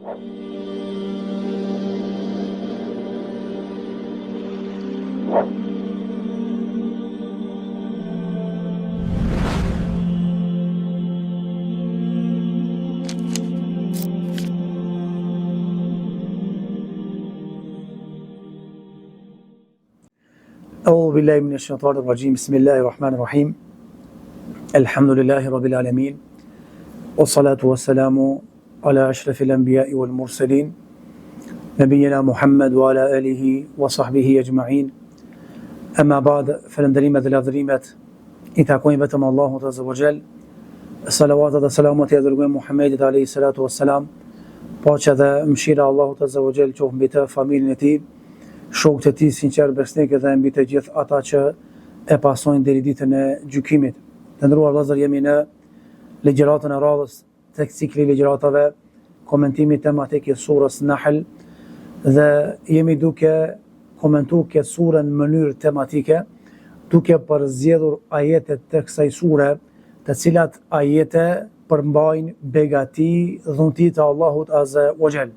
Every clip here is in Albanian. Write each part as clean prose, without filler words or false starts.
أعوذ بالله من الشيطان الرجيم بسم الله الرحمن الرحيم الحمد لله رب العالمين والصلاة والسلام على أشرف الأنبياء والمرسلين نبينا محمد وعلى آله وصحبه أجمعين أما بعد فلندريمة الأذريمة إتاكوين بتم الله عز وجل الصلوات والسلامات يذرقون محمد عليه الصلاة والسلام باقي ذا مشير الله عز وجل شوف بيتا فاميل نتيب shokët e tij sinqer besnik dhe mbi të gjithë ata që e pasojnë deri ditën e gjykimit. Të nderuar vëllezër, jemi në ligjëratën e radhës tek cikli ligjëratave komentimi tematik i surës Nahl dhe jemi duke komentuar këtë surë në mënyrë tematike, duke përzgjedhur ajetet të kësaj sure, të cilat ajete përmbajnë begati dhunti të Allahut Azza wa Jall.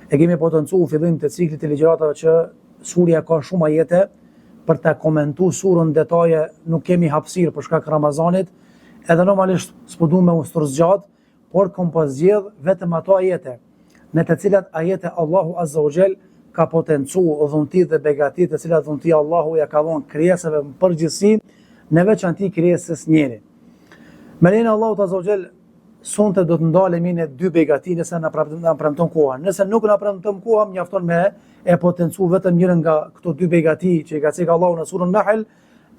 E kemi potencuar fillim të ciklit të ligjëratave që surja ka shumë ajete për ta komentuar surën detaje, nuk kemi hapësirë për shkak Ramazanit, edhe normalisht s'po duam me ushtrizgjat, por kom pas zgjedh vetëm ato ajete në të cilat ajete Allahu Azza wa Jall ka potencuar dhunti dhe begati, të cilat dhunti Allahu ja ka dhënë krijesave në përgjithësi, në veçanti krijesës njeri. Me lenin Allahu Azza wa Jall sonte do të ndalemi në dy begati nëse na premton koha. Nëse nuk na premton koha, mjafton me e potencu vetëm njërin nga këto dy begati që i ka cekë Allahu në surën Nahl,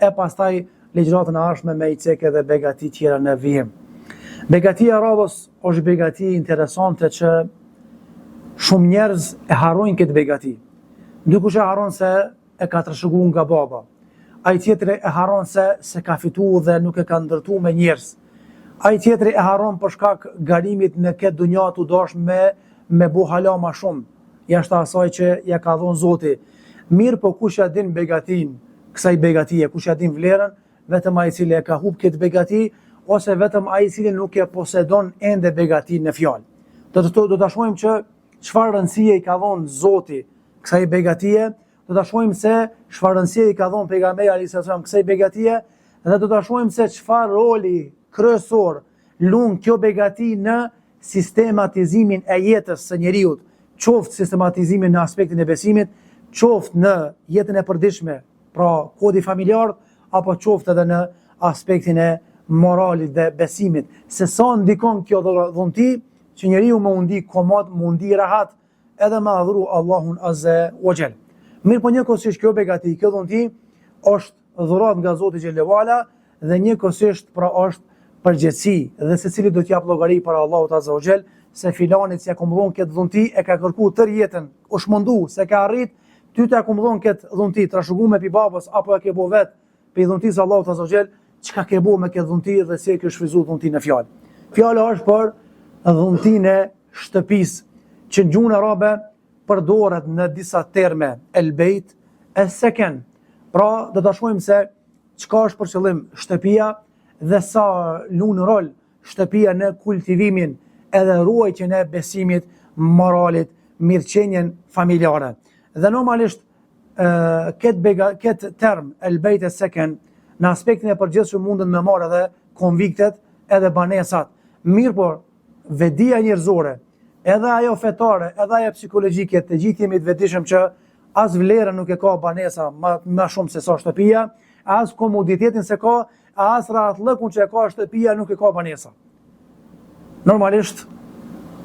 e pastaj ligjëratën e ardhshme me i cekë edhe begati tjera në vijim. Begatia e radhës është begati interesante që shumë njerëz e harrojnë këtë begati. Dikush e harron se e ka trashëguar nga baba. Ai tjetri e harron se ka fituar dhe nuk e ka ndërtuar me njerëz. Ai tjetri e harron për shkak galimit në këtë dunja tu dosh me bu hala ma shumë, jashtë asaj që ja ka dhënë Zoti. Mirë, po kush ja din begatin kësaj begatie, kush ja din vlerën, vetëm ai i cili e ka humb këtë begati, ose vetëm ai i cili nuk e posedon ende begatin në fjalë. Do ta shohim që çfarë rëndësie i ka dhënë Zoti kësaj begatie, do ta shohim se çfarë rëndësie i ka dhënë pejgamberi alayhis salam kësaj begatie, dhe do ta shohim se çfarë roli kryesor lun kjo begati në sistematizimin e jetës së njeriut, qoftë sistematizimin në aspektin e besimit, qoftë në jetën e përditshme, pra kodi familjar, apo qoftë edhe në aspektin e moralit dhe besimit. Se sa ndikon kjo dhunti që njeriu më undi komod, më undi rahat, edhe me adhuru Allahun Azza wa Jall. Mirë, po njëkohësisht kjo begati, kjo dhunti është dhurat nga Zoti xhallahu ala dhe njëkohësisht pra është përgjegjësi dhe secili do të jap llogari para Allahut Azza wa Jall, se filani që akumulon këtë dhunti e ka kërkuar tërë jetën, është mundu se ka arrit, ty të akumulon këtë dhunti, trashëguar me pi babës apo e ke bo vet pe dhuntisë Allahut Azza wa Jall, çka ke bo me këtë dhunti dhe si e ke shfryzuar dhuntin në fjalë. Fjala është për dhuntin e shtëpisë, që në gjuhën arabe përdoret në disa terme, el bejt, el seken. Pra, do ta shohim se çka është për qëllim shtëpia dhe sa lun rol shtëpia në kultivimin edhe ruajtjen e besimit, moralit, mirëqenjen familjare. Dhe normalisht këtë term el bejt e seken në aspektin e përgjithshëm mundën me marrë edhe konviktet edhe banesat. Mirë, por vedia njerëzore, edhe ajo fetare, edhe ajo psikologjike, të gjithë jemi të vetëdijshëm që as vlerën nuk e ka banesa më shumë se sa shtëpia, as komoditetin se ka, as rahatlëkun që e ka shtëpia nuk e ka banesa. Normalisht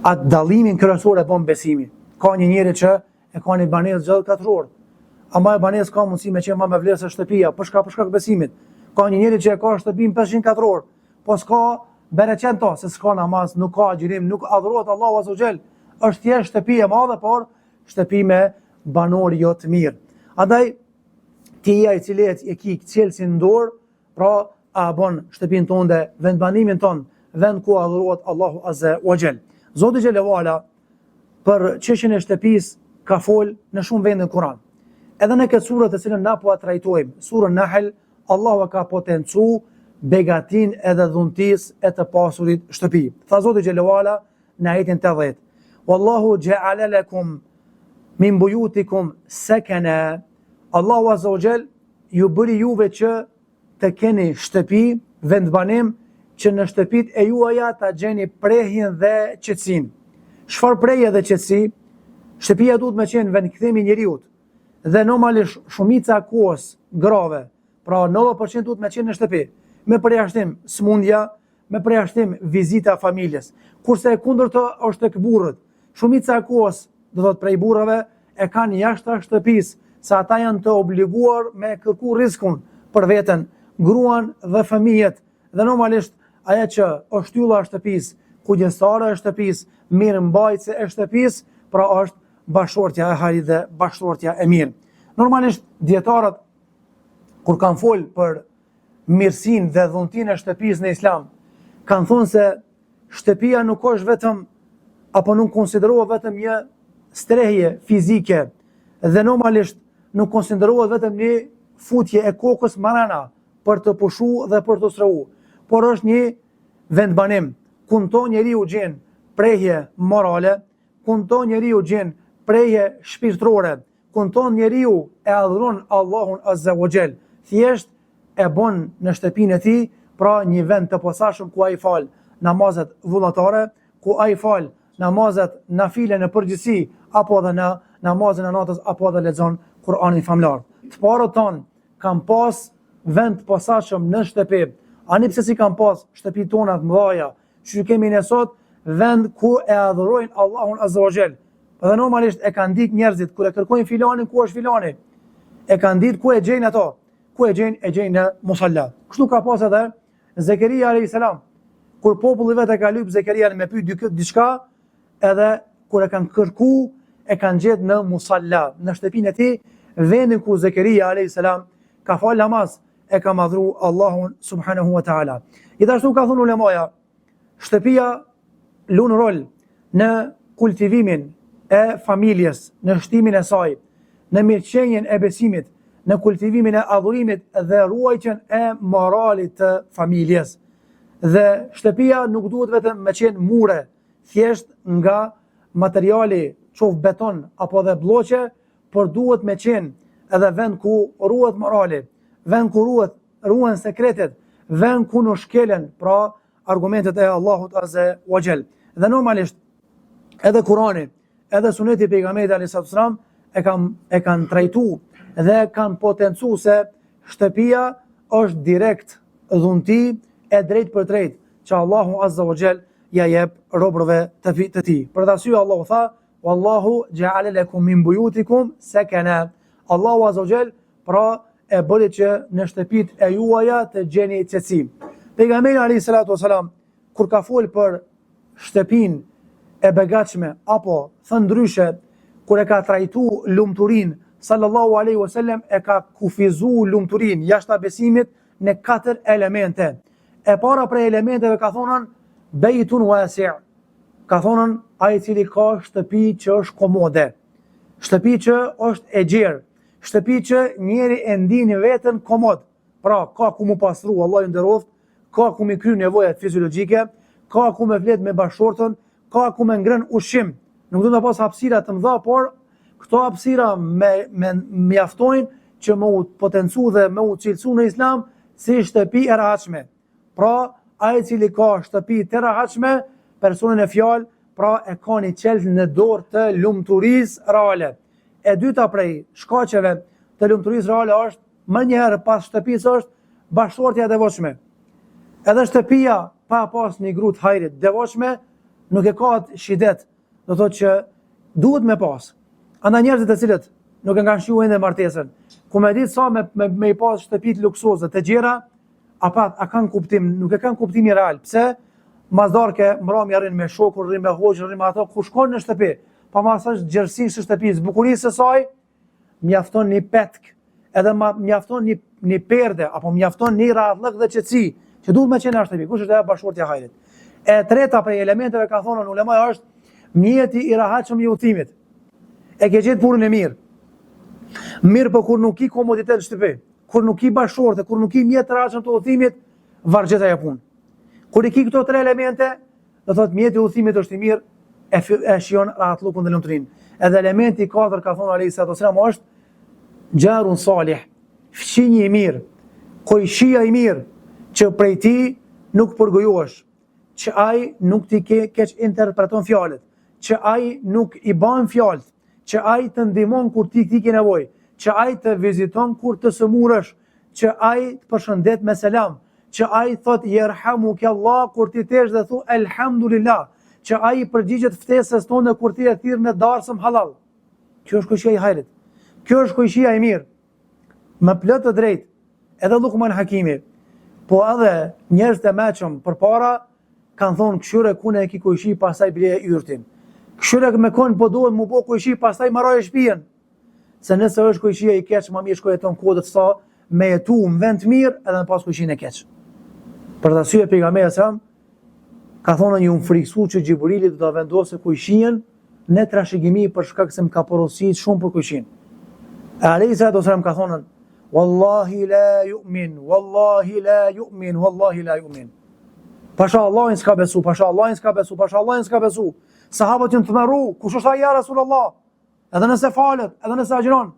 atë dallimin kryesor e bën besimi. Ka një njeri që e ka një banesë gjallë 4 orë, ama e banesë ka mundësi me qenë më me vlerë se shtëpia, për shkak besimit. Ka një njeri që e ka shtëpinë 504 orë, po s'ka bereqen to, se s'ka namaz, nuk ka agjërim, nuk adhurohet Allahu Azza wa Jall. Është thjesht shtëpi e madhe, por shtëpi me banor jo të mirë. Andaj ti i cili e ki cilësin në dorë, pra a bën shtëpinë tonë, vendbanimin tonë, vend ku adhurohet Allahu Azza wa Jall. Zoti xhallahu ala për çështjen e shtëpisë ka fol në shumë vende në Kur'an. Edhe në këtë surë të cilën na po trajtojmë, surën Nahl, Allahu ka potencu begatin edhe dhuntis e të pasurit shtëpi. Tha Zoti xhallahu ala në ajetin 80: Wallahu ja'ala lakum min buyutikum sakana. Allahu azza wa jall ju bëri juve që të keni shtëpi, vendbanim, që në shtëpit e juaja ta gjeni prehjen dhe qetësinë. Çfarë prehje dhe qetësi? Shtëpia duhet me qenë vendkthimi i njeriut. Dhe normalisht shumica kohës grave, pra 90% duhet me qenë në shtëpi, me përjashtim smundja, me përjashtim vizita familjes. Kurse e kundërta është tek burrët. Shumica kohës, do thot prej burrave, e kanë jashtë shtëpisë, se ata janë të obliguar me kërku rizikun për veten, gruan dhe fëmijët. Dhe normalisht ajo që është shtylla e shtëpisë, kujdestare e shtëpisë, mirëmbajtëse e shtëpisë, pra është bashkëshortja e hajrit dhe bashkëshortja e mirë. Normalisht dietarët kur kanë fol për mirësinë dhe dhuntinë e shtëpisë në Islam, kanë thonë se shtëpia nuk është vetëm apo nuk konsiderohet vetëm një strehje fizike dhe normalisht nuk konsiderohet vetëm një futje e kokës marana për të pushu dhe për të strohu, por është një vendbanim ku ton njeriu gjen prehje morale, ku ton njeriu gjen prehje shpirtërore, ku ton njeriu e adhuron Allahun azza wa jall, thjesht e bën në shtëpinë e tij, pra një vend të posaçëm ku ai fal namazet vullnetare, ku ai fal namazet nafile në përgjithësi, apo edhe në namazin e natës, apo edhe lexon Kur'anin famlar. Të parët tonë kanë pas vend të posaçëm në shtëpi, ani pse si kanë pas shtëpi tona të mëdha, që kemi ne sot, vend ku e adhurojnë Allahun azza wa jall. Dhe normalisht e kanë ditë njerëzit kur e kërkojnë filanin, ku është filani. E kanë ditë ku e gjejnë ato, ku e gjejnë në musalla. Kështu ka pas edhe Zekaria alayhis salam. Kur populli vetë ka lyp Zekarian me pyet diçka, edhe kur e kanë kërku, e kanë gjetë në musalla, në shtëpinë e tij, vendin ku Zekaria alayhis salam ka fal namaz, e ka madhru Allahun subhanahu wa taala. Gjithashtu ka thënë ulemaja, shtëpia lun rol në kultivimin e familjes, në shtimin e saj, në mirëqenjen e besimit, në kultivimin e adhurimit dhe ruajtjen e moralit të familjes. Dhe shtëpia nuk duhet vetëm me qenë mure, thjesht nga materiali, qof beton apo dhe bloqe, por duhet me qenë edhe vend ku ruhet morali, vend ku ruhen sekretet, vend ku nuk shkelen, pra argumentet e Allahut azza wa jall. Dhe normalisht edhe Kurani, edhe suneti pejgamberit alayhis salam e kanë trajtuar dhe kanë potencu se shtëpia është direkt dhunti e drejt për drejt që Allahu azza wa jall ja jep robërve të tij. Për arsye Allahu tha: "Wallahu ja'ala lakum min buyutikum sakana." Allahu azza wa jall pra e bëri që në shtëpitë e juaja të gjeni qetësi. Pejgamberi alayhis salatu wasalam kur ka fol për shtëpinë e begatshme apo thënë ndryshe, kur e ka trajtu lumturinë, sallallahu alaihi wasallam e ka kufizu lumturinë jashtë besimit në 4 elemente. E para prej elementeve ka thonën bejtun wasi', ka thonën ai i cili ka shtëpi që është komode, shtëpi që është e gjerë, shtëpi që njeri e ndini veten komod, pra ka ku mu pastru, Allah i nderoft, ka ku mi kry nevojat fiziologjike, ka ku me flet me bashkëshortën, ka ku me ngrën ushqim. Nuk do të pas hapësira të mëdha, por këto hapësira me mjaftojnë që më u potencu dhe më u cilësu në Islam si shtëpi e rahatshme. Pra, ai i cili ka shtëpi të rahatshme, personin e fjalë, pra e ka një qelë në dorë të lumturisë reale. E dyta prej shkaqeve të lumturisë reale është, më njëherë pas shtëpisë është bashkëshortja e devotshme. Edhe shtëpia pa pas një grup hajrit devotshme nuk e ka shidet, do thotë që duhet me pas. Andaj njerëzit e cilët nuk e kanë shjuar ende martesën, ku me ditë sa me i pas shtëpi të luksoze të gjera, a kanë kuptim, nuk e kanë kuptimi real. Pse? Mazdarke, mbrami arrin me shokun, arrin me hoxhën, arrin me ato, ku shkon në shtëpi, pa masash gjerësisë së shtëpisë, bukurisë së saj, mjafton një petk, edhe mjafton një perde, apo mjafton një rahatllëk dhe qetësi, që duhet me qenë në shtëpi. Kush është ajo bashkëshortja e hajrit? E treta prej elementeve ka thonë ulemaja është mjeti i rahatshëm i udhëtimit. E ke gjetë punën e mirë. Mirë, po kur nuk i komoditet në shtëpi, kur nuk i bashkëshorte, kur nuk i mjet të rahatshëm të udhëtimit, vargjet ajo punë. Kur i ki këto 3 elemente, do thotë mjeti i udhëtimit është i mirë, e shijon rahatlukun dhe lumturinë. Edhe elementi i katërt ka thonë alayhi salatu wasalam është gjarun salih, fqinji i mirë, kojshia i mirë, që prej ti nuk përgojohesh, që ai nuk ti keq interpreton fjalët, që ai nuk i bën fjalët, që ai të ndihmon kur ti ke nevojë, që ai të viziton kur të sëmurësh, që ai të përshëndet me selam, që ai thot yerhamuka Allah kur ti tesh dhe thu elhamdulillah, që ai përgjigjet ftesës tonë kur ti e thirr në darsëm halal. Kjo është kojshia e hajrit. Kjo është kojshia e mirë. Me plot të drejtë, edhe Luqman Hakimi, po edhe njerëz të mëshëm përpara kanë thonë këshire kune e ki kojshi pastaj bile yrtin. Këshire me kon po duhet mu bo kojshi pastaj marrë shtëpinë. Se nëse është kojshia i keq, më mirë shkoj jeton kodët sa me jetu në vend mirë edhe në pas kojshin e keq. Për të arsye pejgamberi sa ka thonë një friksu që Xhibrili do ta vendosë kojshin në trashëgimi për shkak se më ka porosit shumë për kojshin. Alayhi salatu wasalam ka thonë wallahi la yu'min, wallahi la yu'min, wallahi la yu'min. Pasha Allahin s'ka besu, pasha Allahin s'ka besu, pasha Allahin s'ka besu. Sahabët janë të marru, kush është ai ja Rasulullah? Edhe nëse falet, edhe nëse agjiron.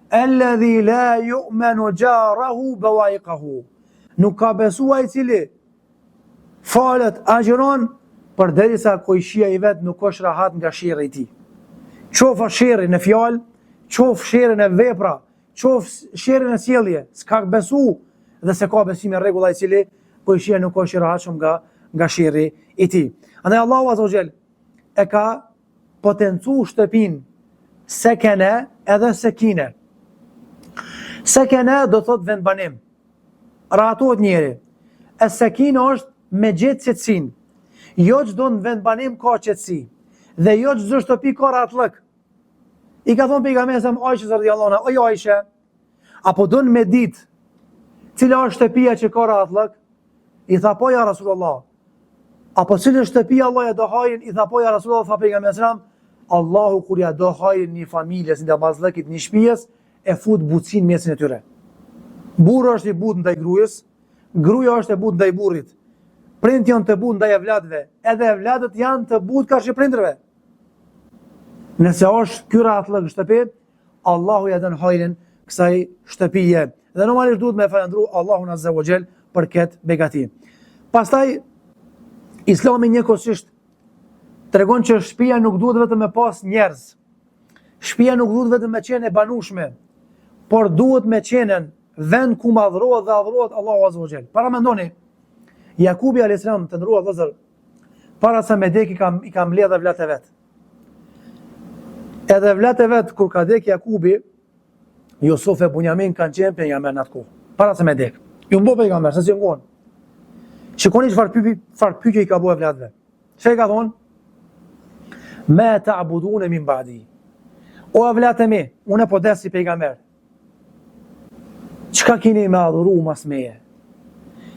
Alladhi la yu'manu jarahu bawa'iqahu. Nuk ka besu ai cili falet, agjiron, përderisa kojshia i vet nuk është rahat nga sherri i tij. Qof sherri në fjalë, qof sherri në vepra, qof sherri në sjellje, s'ka besu dhe se ka besim i rregull ai cili kojshia nuk është i rahatshëm nga sherri i tij. Andaj Allahu Azza wa Jall e ka potencu shtëpinë sekene edhe sekine. Sekene do thot vendbanim. Rahatohet njeri. E sekine është me gjetë qetësinë. Jo çdo në vendbanim ka qetësi. Dhe jo çdo shtëpi ka rahatllëk. I ka thonë pejgamberi sa Aisha radhiyallahu anha, "O Aisha, apo don me ditë cila është shtëpia që ka rahatllëk?" I tha po ja Rasulullah. Apo cilë është shtëpia Allah ja do hajrin? I tha po ja Rasulullah, tha pejgamberi sallam, Allahu kur ja do hajrin një familjes, një damazllëkit, një shtëpies, e fut butësinë mesin e tyre. Burri është i butë ndaj grujës, gruaja është e butë ndaj burrit. Prindët janë të butë ndaj evladëve, edhe evladët janë të butë karshi prindërve. Nëse është ky rahatllëk shtëpi, Allahu ja don hajrin kësaj shtëpie. Dhe normalisht duhet me falendru Allahun Azza wa Jall për këtë begati. Pastaj Islami njëkohësisht tregon që shtëpia nuk duhet vetëm me pas njerëz. Shtëpia nuk duhet vetëm me qenë e banueshme, por duhet me qenë vend ku madhrohet dhe adhurohet Allahu Azza wa Jall. Para mendoni, Jakubi alayhis salam të ndrua vëllezër, para se me dek i ka mbledh vllatë e vet. Edhe vllatë e vet kur ka dek Jakubi, Yusuf e Bunjamin kanë qenë pejgamber në atë kohë. Para se me dek. Ju mbo pejgamber, se si ngon. Shikoni çfarë pyetje i ka bëu vlatëve. Çfarë i ka thonë? Ma ta'budun min ba'di. O vllatë mi, unë po des si pejgamber. Çka keni me adhuru mas meje?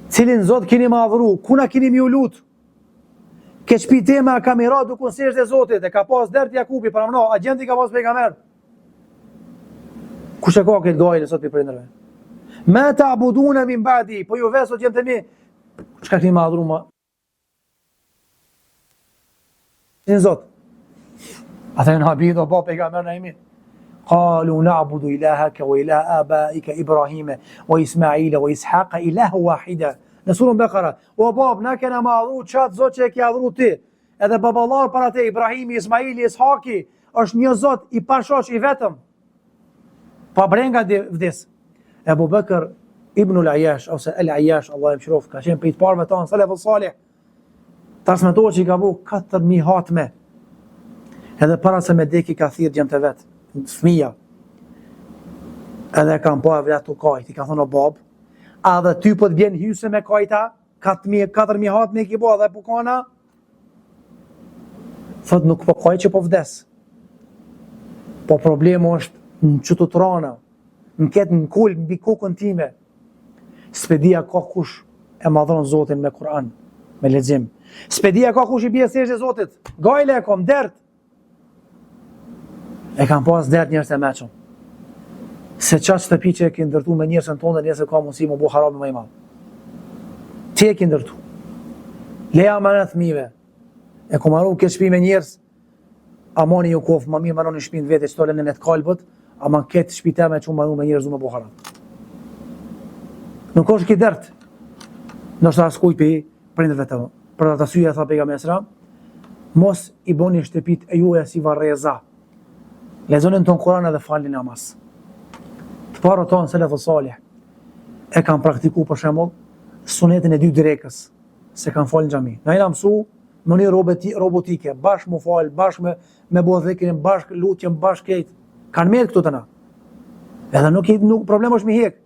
Cilin Zot keni me adhuru? Kuna keni me u lut? Ke shpitema kamera duke se është e Zotit, e ka pas dert Jakubi para mëno, agenti ka pas pejgamber. Kush e ka këtë gajle sot për prindërve? Ma ta'budun min ba'di, po ju vesot jam të mi. Çka keni me adhuru ma? Në Zot. Ata në habi do ba pejgamber në imi. Qalu na'budu ilahaka wa ilaha abaika Ibrahima wa Ismaila wa Ishaqa ilaha wahida. Në surën Bekara, o bab, na kena ma adhuru qatë Zot që e ke adhuru ti. Edhe baballar para te, Ibrahimi, Ismaili, Ishaki, është një Zot i pashoq i vetëm. Pa brenga vdes. Ebu Bekër ibn al-Ayyash, ose al-Ayyash, Allah e mëshiroft, ka qenë për i të parëve tanë, salafut salih. Transmetohet që i ka bu 4.000 hatme. Edhe para se me deki ka thirë gjemë të vetë, fëmija. Edhe kam po e vletu kajt, i ka thonë o bab, a dhe ty po të bjen hyse me kajta, 4.000 hatme i ki bo, dhe pukana, thot nuk po kajt që po vdes. Po problemu është në qëtut rana, në ketë në kull, në bikukën time, spedia ka kush e madhron Zotin me Kur'an, me lexim. Spedia ka kush i bje sejsh e Zotit, gajle e kom, dert. E kam pas dert njerës e meqëm. Se qatë shtëpi që e ki ndërtu me njerësën tonë, dhe njerësë ka mundësi më bu harami më i madh. Ti e ki ndërtu. Leja amanet fëmijëve. E ku marru këtë shtëpi me njerëz, amoni ju kof, më mirë marroni shtëpinë vetë, çto lënë net kalbët, ama këtë shtëpi teme që marru me njerëz me buharat. Nuk është këtë dërt. Ndoshta askuj për prindërve të më. Për atë arsye tha pejgamberi sallallahu alajhi wasallam, mos i bëni shtëpitë e juaja si varreza. Lexoni ton Kur'an edhe falni namaz. Të parë tonë selefus salih e kanë praktikuar për shembull sunetin e 2 drekës, se kanë falë në xhami. Na jena mësu në një robotike, bashkë mu falë, bashkë me bo dhikrin, bashkë lutjen, bashkë kejtë. Kanë merë këtu të na. Edhe nuk problem është mi hek.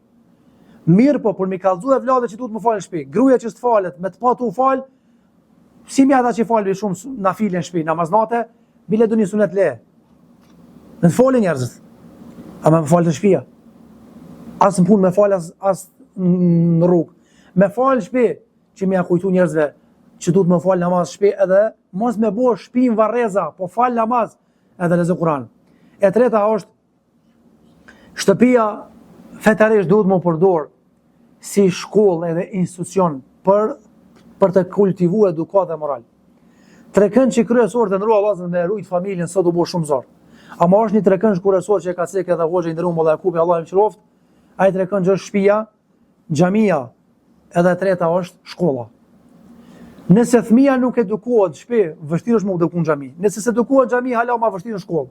Mirë po, për mi kallëzu e vlade që duhet më falë në shpi. Gruja që s'të falet, me të patu falë, si mi ata që falë shumë na file në shpi, namaznate, bile du një sunet le. Në të falë njerëzit. A me falë të shpia. Asë në punë me falë, asë në rrugë. Me falë shpi, që mi akujtu njerëzve, që duhet më falë namaz shpi, edhe mos me bo shpi në varreza, po falë namaz, edhe lezë Kur'an. E treta është, shtëpia fetarisht duhet më përdor si shkollë edhe institucion për të kultivu edukat dhe moral. Trekënd që kryesor të ndrua vllazën me rujt familjen sot u bo shumë zor. Ama është një trekënd kryesor që e ka cekë edhe hoxha i nderuar Molla Jakubi, Allahu i mëshiroft, ai trekënd është shtëpia, xhamia, edhe e treta është shkolla. Nëse fëmia nuk edukohet në shtëpi, vështirë është më edukuar në xhami. Nëse se edukohet në xhami, hala më vështirë në shkollë.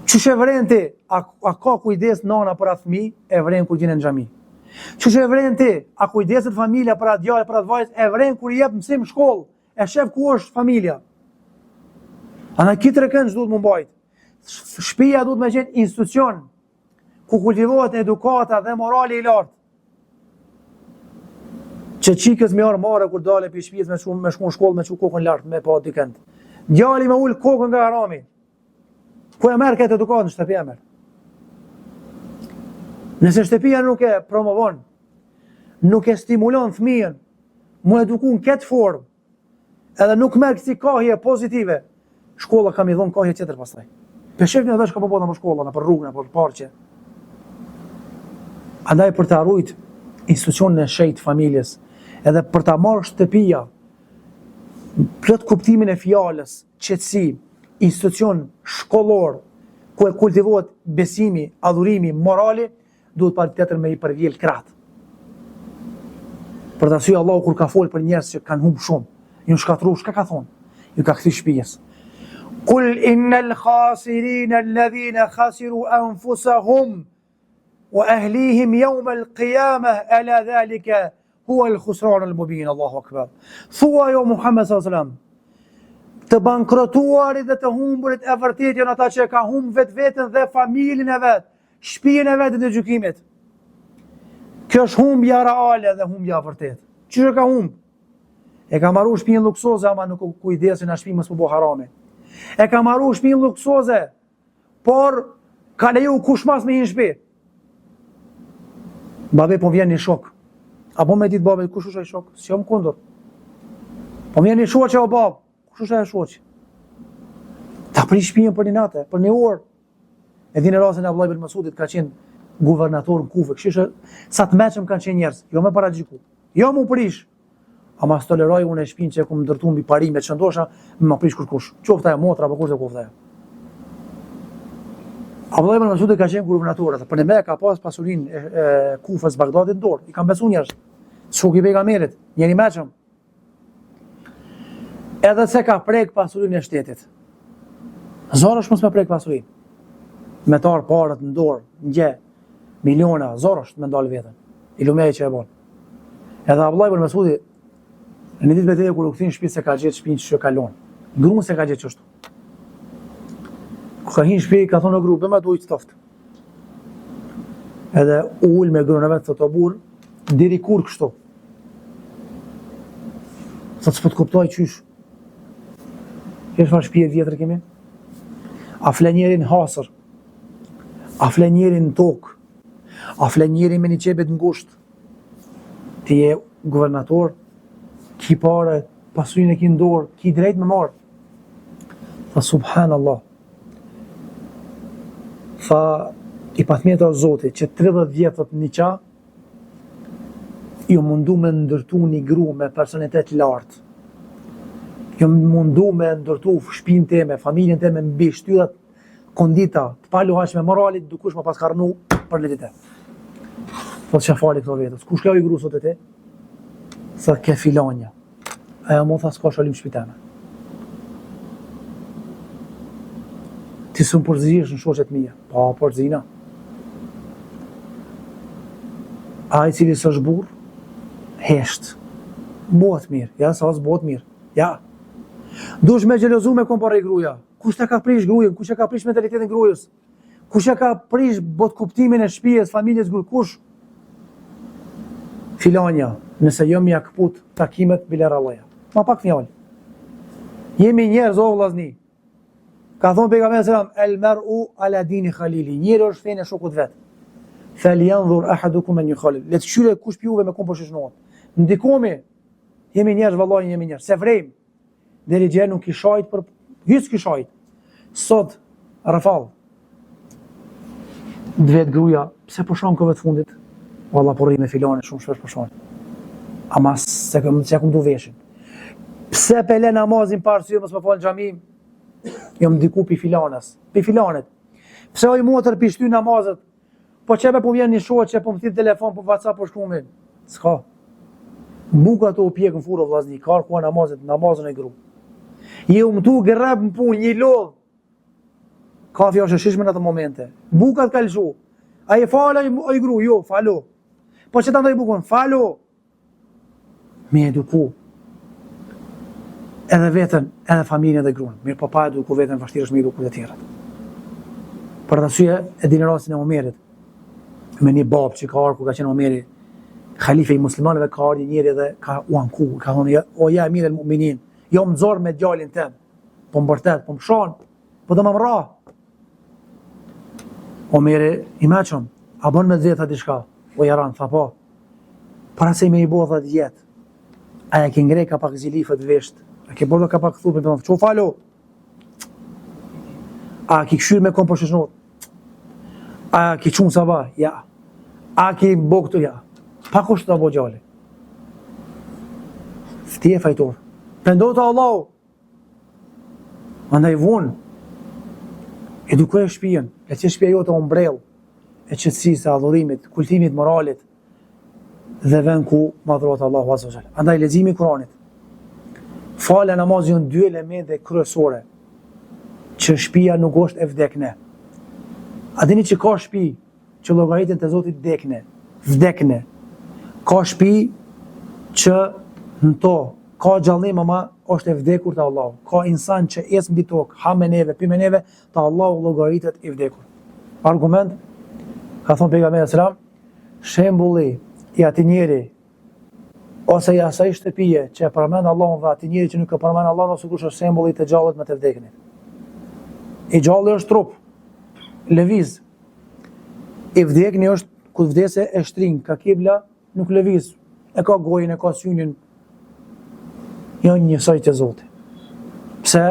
Çush e vren ti, a ka kujdes nana për atë fëmijë, e vren kur vjen në xhami. Çush e vren ti, a kujdeset familja për atë djalë, për atë vajzë, e vren kur jep mësim në shkollë, e shef ku është familja. Ana këtë trekënd duhet më mbajt. Shtëpia duhet më qenë institucion ku kultivohet edukata dhe morali i lartë. Që çikës më marrë kur dalë pi shtëpisë me shku në shkollë me çu kokën lart me pa dikënd. Djali më ul kokën nga harami. Ku e merr këtë edukat në shtëpi e merr. Nëse shtëpia nuk e promovon, nuk e stimulon fëmijën mu eduku në këtë formë, edhe nuk merr si kahje pozitive, shkolla kam i dhon kahje tjetër pastaj. Peshef një dash ka po bëna për shkolla, për rrugën, për parqe. Andaj për të arrujt institucionin e shejt familjes, edhe për ta marrë shtëpia plot kuptimin e fjalës, qetësi, institucion shkollor ku e kultivohet besimi, adhurimi, morali, duhet pa tjetër me i përvjell kraht. Për të arsye Allahu kur ka folë për njerëz që kanë humb shumë, ju shkatru, çka ka thonë? Ju ka kthy shtëpisë. Kul innal khasirin alladhina khasiru anfusahum wa ahlihim yawm al-qiyamah ala dhalika huwa al-khusran al-mubin. Allahu akbar. Thua jo Muhammed sallallahu alaihi wasallam, të bankrotuarit dhe të humburit e vërtet janë ata që ka humb vetveten dhe familjen e vet, shtëpinë e vet të gjykimit. Kjo është humbja reale dhe humbja e vërtet. Çfarë ka humb? E ka marrë shtëpinë luksoze ama nuk kujdesin as shtëpi mos u bë harame. E ka marrë shtëpinë luksoze, por ka leju kush mas me një shtëpi. Babe po vjen një shok. Apo me ditë babe kush është ai shok? Si jam kundër. Po vjen një shoqë o bab. Kush është ai shoqë? Ta prish shtëpinë për një natë, për një orë. E dinë rastin e Abdullah ibn Mas'udit ka qenë guvernator në Kufë. Kështu sa të mëshëm kanë qenë njerëz, jo me paragjiku. Jo mu prish. Ama toleroj unë shtëpinë që ku më ndërtuam mbi parimet që ndosha, më prish kurkush. Qofta e motra apo kurse qofta. Abdullah ibn Mas'udi ka qenë guvernator atë, për ne ka pas pasurinë e Kufës, Bagdadit në dorë. I kanë besuar njerëz. Shoku i pejgamberit, njëri mëshëm. Edhe se ka prek pasurinë e shtetit. Zorësh mos me prek pasurinë. Me tarë parët në dorë, ngje, miliona, zorësht me ndalë vetën. I lumej që e bon. Edhe Abdullah ibn Mas'udi, në një ditë me teje kur u këthin shtëpi se ka gjetë shtëpinë që kalon. Grunë se ka gjetë qështu. Ku ka hinë shtëpi, ka thonë në gru, bëma të ujtë stoftë. Edhe u ullë me grunë e vetë, të burë, diri kur kështu. Thotë s'po të kuptoj qysh. Kesh fa shtëpi e vjetër kemi? A fle njerin hasër. A fle njerin në tokë. A fle njerin me një qebet në ngusht. Ti je guvernator, ki pare, pasurin e ki ndorë, ki drejt me marë. Tha subhanallah. Tha i patmjeta o Zotit që 30 vjetët një qa, ju mundu me ndërtu një gru me personitet lartë. Jam mundu me ndërtu shtëpinë time, familjen time mbi shtyllat kondita, të paluhashme moralit, dukush më pas ka rënu për letite. Po të shafali këto vetës. Kush kjo i gru sot e ti? Sa ke filanja. Aja mu tha s'ka shalim shpiteme. Ti së më përzish në shoqet mija. Pa, përzina. A i cili së është burë, heshtë. Bëhet mirë. Ja, sa së bëhet mirë. Ja. Dush me gjelozu me kompare i gruja. Kush të ka prish grujën? Kush e ka prish mentalitetin grujës? Kush e ka prish bot kuptimin e shtëpisë, familjes gruj? Kush? Filanja, nëse jam ja këput takimet biler Allaja. Ma pak fjallë. Jemi njerëz o vllazni. Ka thonë pejgamberi sallallahu alajhi wasallam, el mar'u ala dini khalili. Njeri është fenë e shokut vet. Falyanzur ahadukum man yukhalil. Le të shyrë kush piuve me kom po shishnohet. Ndikomi. Jemi njerëz vallahi, jemi njerëz. Se vrem. Deri gjë nuk i shajt për hyç kishajt. Sot rafall. Dvet gruaja, pse po shon këve të fundit? Valla po rri me filane shumë shpesh po shon. Ama se kam du veshin. Pse pele namazin parë sy mos më fal xhami? Jam diku pi filanes, pi filanet. Pse oj motër pi shty namazet? Po çepe po vjen një shoqë, po më thit telefon, po WhatsApp po shkruajmë. S'ka. Buka to pjekën furë vllazni, ka ku namazën e gru. Je tu gërrab në punë, një lodh. Kafja është e shishme në atë momente. Bukat ka lëshu. A je fala i gru, jo, falo. Po që ta ndoj bukën, falo. Me eduku. Edhe vetën, edhe familjen dhe gruan. Mirë po pa eduku vetën, vështirë është me eduku dhe tjerët. Për të arsye, e dini rastin e Omerit. Me një babë që ka arë ku ka qenë Omeri, khalife i muslimanëve, ka arë njëri dhe ka uanku, ka thonë, o ja mirë el mu'minin, jo më zorë me djalin tem, po më bërtet, po më shanë, po dhe më mra. Omeri i meqëm, a bën me dheta diçka, o jaran, tha po, para se me i bo, tha djetë, aja ke ngrej ka pak zilifët vesht, a ke bordo ka pak thupin, për që falo, a ki këshyr me kom për shëshnot, a ki qunë sabah, ja, a ki bo këtu, ja, pa kushtë të bo gjali. Ti e fajtor, pëndo të Allahu, andaj vonë, edukoj shtëpinë, le që shtëpia jote ombrell e qetësisë, adhurimit, kultivit moralit dhe vend ku madhrohet Allahu azza wa jalla. Andaj leximi i Kuranit. Falja namazit janë dy elemente kryesore që shtëpia nuk është e vdekne. A dini që ka shtëpi që llogaritën te Zoti vdekne, vdekne. Ka shtëpi që në to ka gjallim ama është e vdekur të Allahu. Ka insan që es mbi tokë, ha me neve, pi me neve, të Allahu llogaritet i vdekur. Argument, ka thonë pejgamberi sallallahu alajhi wasallam, shembulli i atij njeri ose i asaj shtëpie që e përmend Allahun dhe atij njeri që nuk e përmend Allahun, ose kush është shembulli të gjallit me të vdekjen. I gjalli është trup, lëviz. I vdekni është kur vdese e shtrin, ka kibla, nuk lëviz. E ka gojën, e ka synin, janë njësoj të Zoti. Pse?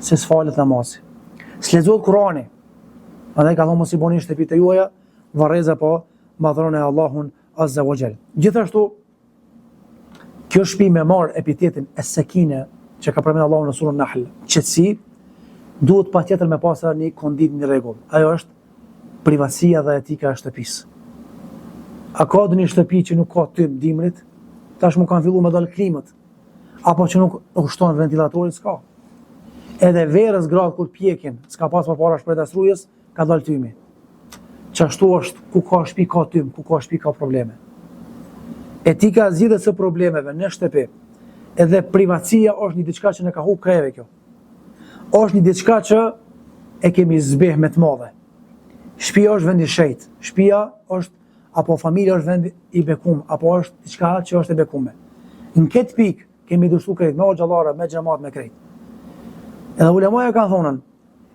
Se s'falet namazi. S'lexohet Kurani. Andaj ka thonë mos i boni shtëpitë e juaja varreza po madhron e Allahun azza wa jall. Gjithashtu kjo shtëpi me marr epitetin es-sakine që ka përmendur Allahu në surën Nahl, qetësi, duhet patjetër me pasur një kondit, një rregull. Ajo është privatësia dhe etika e shtëpisë. A ka një shtëpi që nuk ka tym dimrit? Tash më kanë filluar me dal klimët. Apo që nuk ushton ventilatorit, s'ka. Edhe verës gratë kur pjekin, s'ka pas për para shprejta srujës, ka dal tymi. Qashtu është, ku ka shtëpi ka tym, ku ka shtëpi ka probleme. Etika zgjidhet së problemeve në shtëpi. Edhe privatësia është një diçka që ne ka hu kreve kjo. Është një diçka që e kemi zbeh me të madhe. Shtëpia është vend i shejt. Shtëpia është, apo familja është vend i bekum, apo është diçka që është e bekume. Në këtë pikë kemi dështu krejt, me o gjallare, me gjemat, me krejt. Edhe ulemaja kanë thonën,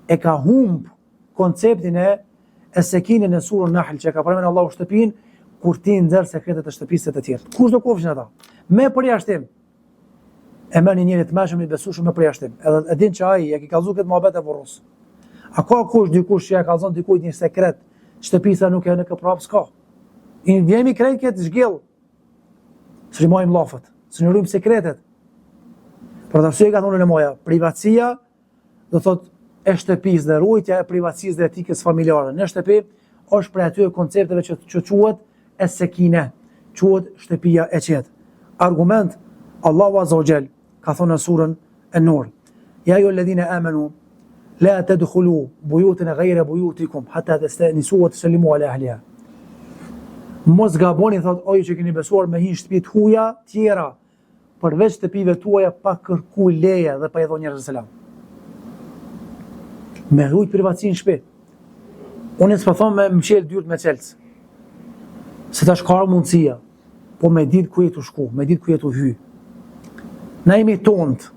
e ka humb konceptin e sekinin e surën Nahl, që ka përmendë Allahu shtëpin, kur ti nxjerr sekretet e shtëpisë të tjerë. Kush do kofshin ata? Me përjashtim. E merr një njeri të mëshëm i besueshëm me përjashtim. Edhe e din që ai e ka kallzu këtë mohabet e burrus. A ka dikush që ja ka kallzon dikujt një sekret, shtëpisa nuk e në këprap, s'ka. I vjemi krejt këtë zhgjell. S'rimojmë lafët. Së njërujmë sekretet. Për arsye ka thonë moja, privatësia do thotë e shtëpisë dhe ruajtja e privatësisë dhe etikës familjare në shtëpi është për aty koncepteve që quhet es-sekine, quhet shtëpia e qetë. Argument, Allahu Azza wa Jall ka thonë në surën An-Nur: Ya ayyuhalladhina amanu la tadkhulu buyutan ghayra buyutikum hatta tastanisu wa tusallimu ala ahliha. Mos gaboni, thot, o ju që keni besuar, me hin shtëpi të huaja tjera përveç shtëpive tuaja pa kërku leje dhe pa i dhënë njerëzve selam. Me rujt privatësinë në shtëpi. Unë s'po them me mqel dyrt me çelc. Se tash ka mundësia, po me ditë ku jetu shku, me ditë ku jetu hy. Na jemi tont,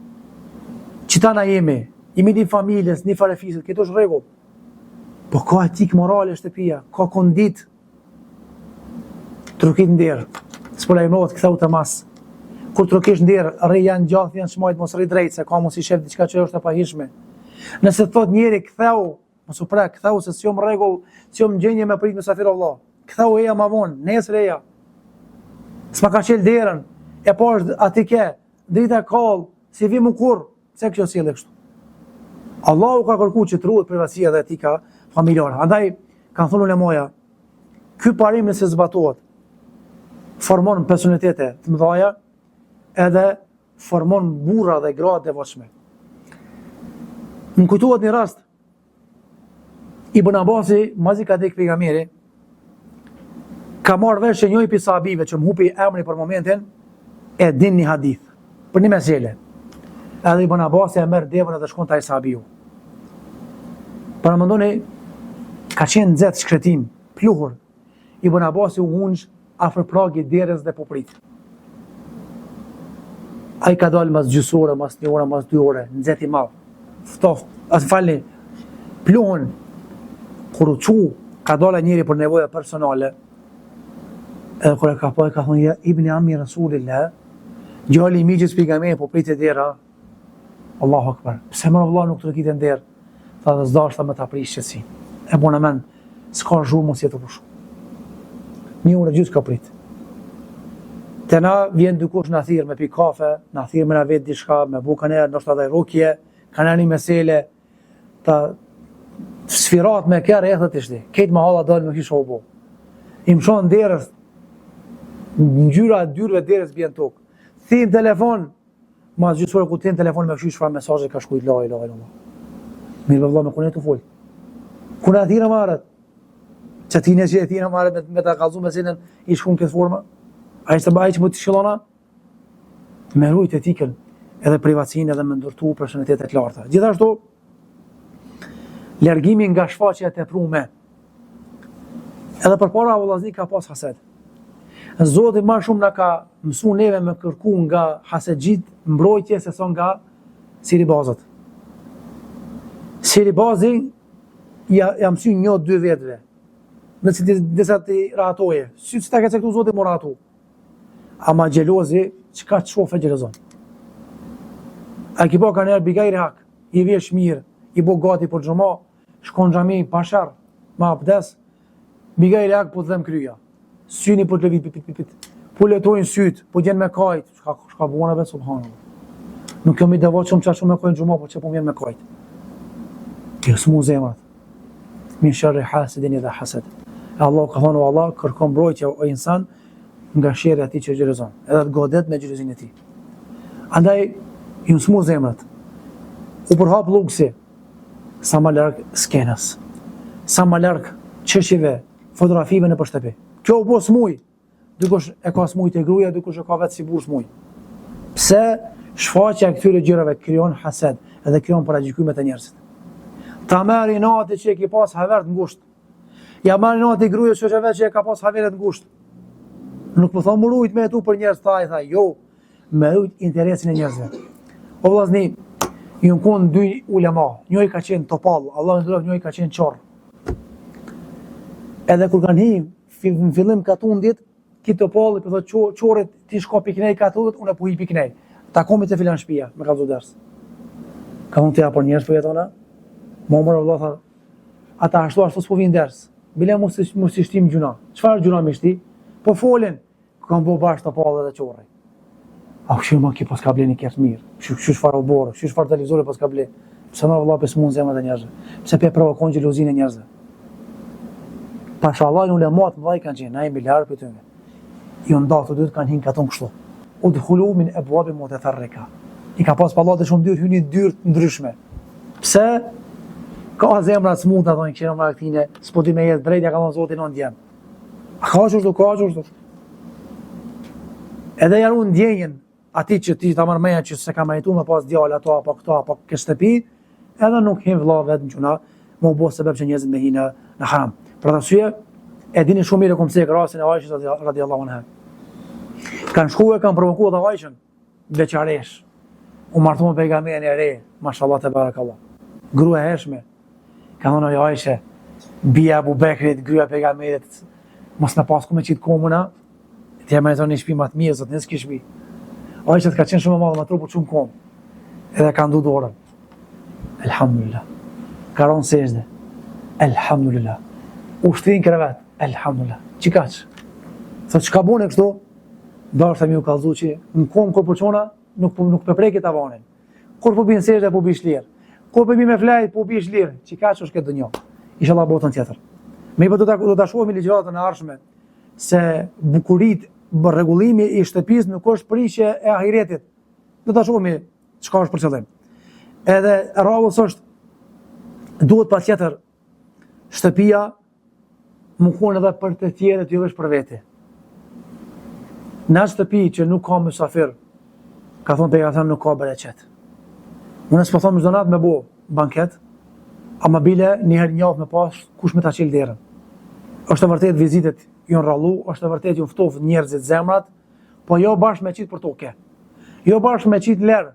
qita na jemi një familjes, një farefisit, këto është rregull. Po ka etik morale shtëpia, ka kondit, trukit nder, s'po lajmërohet ktheu të mas. Kur trukesh nder, rri janë gjatë, janë shmajt, mos rri drejt, se ka mos i shef diçka që është e pahishme. Nëse thot njeri ktheu, mos u prek, ktheu se s'jom rregull, s'jom gjendje me prit mysafir Allah. Ktheu eja ma vonë, nesër eja. S'ma ka qel derën, e po është ati ke, drita kall, si vi mu kur, pse kjo sjellë kështu. Allahu ka kërkuar që të ruhet privatësia dhe etika familjare. Andaj kanë thonë ulemoja, ky parim nëse zbatohet, formon personalitete të mëdha, edhe formon burra dhe gra të devotshme. Më kujtohet një rast, Ibn Abasi, mazi ka dek pejgamberi, ka marrë vesh që njëri prej sahabive që më hupi emri për momentin, e din një hadith, për një mesele. Edhe Ibn Abasi e merr devën edhe shkon te ai sahabiu. Para mendoni, ka qenë nxehtë shkretim, pluhur. Ibn Abasi u hunj afër pragit derës dhe po prit. Ai ka dalë mas gjysore, mas një ore, mas 2 ore, nxehtë i madh. Ftoft, as falni, pluhun. Kur u çu, ka dalë njëri për nevoja personale. Edhe kur e ka pa, ka thonë, ja, Ibn Ammi Rasulillah, djali i miqës pejgamberit po pritet dera. Allahu Akbar. Pse më vëlla nuk trokitën derë? Tha dhe zdashta me ta prish qetësi. E bona men, s'ka zhurmë mos jetë push. Një orë gjysmë ka prit. Te na vjen dikush na thirr me pi kafe, na thirr me na vet diçka, me bukaner, ndoshta edhe rukje, kanë një mesele, ta sfirat me kërë e thët ishte. Ketë me halla dalë me kisha u bo. I më shonë derës, në gjyra e dyrëve derës bjen tokë. Thim telefon, mas gjysore ku thim telefon me këshu shfar mesazhe ka shkujt la. Mirë vëlla me kune të folë. Kune atina marët. Që tine që atina marët me ta kalzu me sinën i shkun këtë forma. A ishte bëjë që më të shilona? Me rujt etikën edhe privatësinë edhe me ndërtu personalitetet larta. Gjithashtu, largimi nga shfaqja e teprume. Edhe përpara vëllazni ka pas haset. Zoti më shumë na ka mësuar neve me kërku nga hasedxhit mbrojtje se sa nga siribazët. Siribazi ja mësyn 1-2 vetëve. Nëse disa ti rahatoje, si ta ka caktuar Zoti mora atu. Ama xhelozi, çka të shofe xhelozon. A ki po ka njerë bigajri hak, i vesh mirë, i bo gati për xhama, shkon xhami pa sharr, ma abdes, bigajri hak po të dhem kryja. Syni po të lëvit, pit. Po letojnë syt, po gjen me kajt, shka buona vetë subhanallah. Nuk jam i devotshëm që ashtu me kojnë xhama, po që po vjen me kajt. Kjo s'mu zemrat. Min sharri hasidin idha hasad. Allah ka thonë, Allah kërkon mbrojtje o insan nga sherri atij që xhelozon, edhe të godet me xhelozinë e tij. Andaj ju s'mu zemrat. U përhap luksi, sa më larg skenës, sa më larg çështjeve, fotografive në shtëpi. Kjo u bo smuj. Dikush e ka smuj të gruaja, dikush e ka vetë si burr smuj. Pse shfaqja e këtyre gjërave krijon hased edhe krijon paragjykimet e njerëzit. Ta merri nati që e ki pas havert ngusht. Ja marri nati gruaja që vetë që e ka pas haveret ngusht. Nuk po thonë murujt me tu për njerëz, tha, jo, me rujt interesin e njerëzve. O vllazni, ju në 2 ulema, njëri ka qenë topall, Allah në ndrof, njëri ka qenë qorr. Edhe kur kanë hi, në fillim ka tundit, ki topalli për thotë qorrit, ti shko piknej ka tundit, unë po hi piknej. Takomi të filan shtëpia, me ka ders. Ka unë të ja për njerëz për jetona, më Allah tha, ata ashtu s'po vinë ders. Bile mos i shtim gjuna. Çfarë gjuna me shti? Po folin, kanë bo bashkë topalli dhe qorri. A kështu më ki pas ka ble një kërtë mirë, kështu çfarë oborë, kështu çfarë televizore pas ka ble. Pse na vëlla pesë mund zemrat e njerëzve. Pse pe provokon xhelozinë e njerëzve. Pashallah në ulemat më vaj kanë qenë, na jemi larë për tyne. I nda të dytë kanë hinë katon kështu. Udkhulu min abwabi mutafarrika. I ka pas pallate shumë dyrë, hyni dyrë të ndryshme. Pse? Ka zemra smuta thonë që në vaktine, s'po di me jetë drejt, ja ka thonë Zoti në ndjen. A ka qështu? Edhe janë ndjenjen ati që ti ta marrë meja që se ka maritu me pas djallë ato apo këto apo këtë shtëpi, edhe nuk him vëlla vetë në quna, më u bo sebeb që njerëzit me hi në haram. Për arsye, e dini shumë mirë komse krasin e Aishës radiallahu anha. Kanë shkuar, kanë provokuar të Aishën, beqaresh. U martu me pejgamberin e re, mashallah te barakallah. Grua e hershme. Ka thonë Aishë, bia Abu Bekrit, gruaja e pejgamberit, mos me pas ku me qitë komuna, ti e mariton një shtëpi më të mirë, zot, nëse kish shtëpi. Aisha ka qenë shumë e madhe, ma trupu shumë kom. Edhe ka ndu dorën. Elhamdulillah. Ka ronë sejde. Elhamdulillah. Ushtrin krevet. Elhamdulillah. Qikaq? Thot, çka bune kështu? Dashta mi u kallzu që në kom kur përqona, nuk përpreki të avanin. Kur po binë sejde, po bish lirë. Kur po bi me flajt, po bish lirë. Qikaq është këtë dënjo. Inshallah botën tjetër. Me i po do të shohemi ligjëratën e ardhshme se bukurit rregullimi i shtëpisë nuk është prishje e ahiretit. Do ta shohim çka është për qëllim. Edhe rrallës është duhet patjetër shtëpia më kon edhe për të tjerët, jo vetëm për vete. Në shtëpi që nuk ka mysafir, ka thonë pejgamberi nuk ka bereqet. Unë s'po them çdo natë me bo banket, ama bile një herë një javë me pas kush me ta qel derën. Është vërtet vizitet ju në rallu, është vërtet ju ftoft njerëzit zemrat, po jo bashkë me qitë për toke. Jo bashkë me qitë lërë,